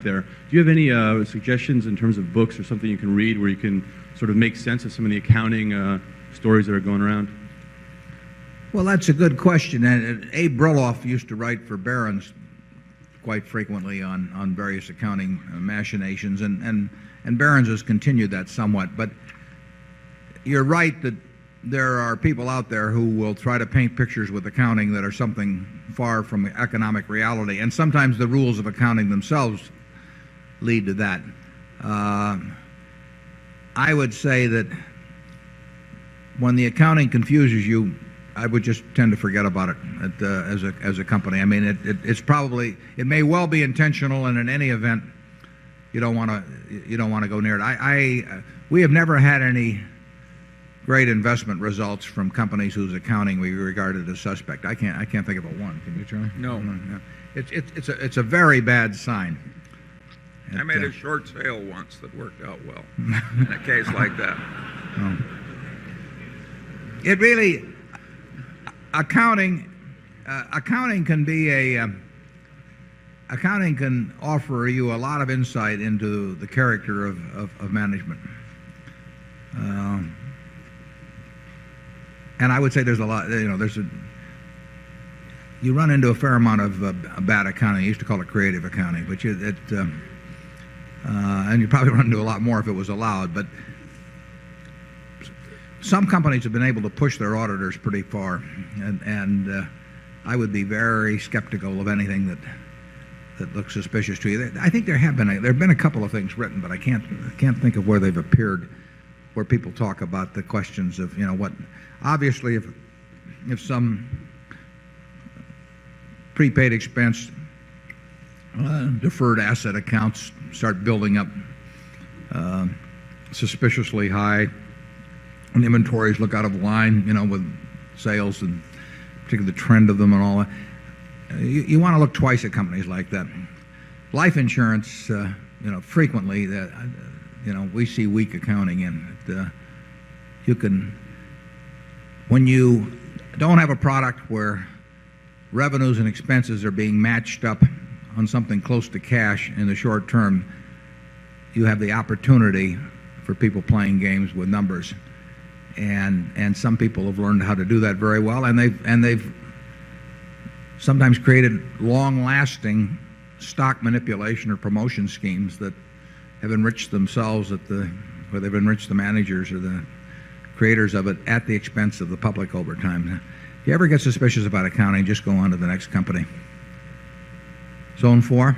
there. Do you have any suggestions in terms of books or something you can read where you can sort of make sense of some of the accounting stories that are going around? Well, that's a good question. And Abe Brilloff used to write for Barron's quite frequently on various accounting machinations, and Barron's has continued that somewhat. But you're right that there are people out there who will try to paint pictures with accounting that are something far from economic reality, and sometimes the rules of accounting themselves lead to that. I would say that when the accounting confuses you, I would just tend to forget about it as a company. I mean, it may well be intentional, and in any event, you don't want to go near it. We have never had any great investment results from companies whose accounting we regarded as suspect. I can't think of one. Can you, Charlie? No. It's a very bad sign. I made a short sale once that worked out well in a case like that. It really, accounting can offer you a lot of insight into the character of management. And I would say there's a lot, you run into a fair amount of bad accounting. You used to call it creative accounting, but and you probably run into a lot more if it was allowed. But some companies have been able to push their auditors pretty far, and I would be very skeptical of anything that looks suspicious to you. I think there have been a couple of things written, but I can't think of where they've appeared, where people talk about the questions of what. Obviously, if some prepaid expense, deferred asset accounts start building up suspiciously high, and inventories look out of line, with sales and particularly the trend of them and all that, you want to look twice at companies like that. Life insurance, frequently, we see weak accounting in it. When you don't have a product where revenues and expenses are being matched up on something close to cash in the short term, you have the opportunity for people playing games with numbers. And some people have learned how to do that very well, and they've sometimes created long-lasting stock manipulation or promotion schemes that have enriched themselves where they've enriched the managers or the creators of it at the expense of the public over time. If you ever get suspicious about accounting, just go on to the next company. Zone 4.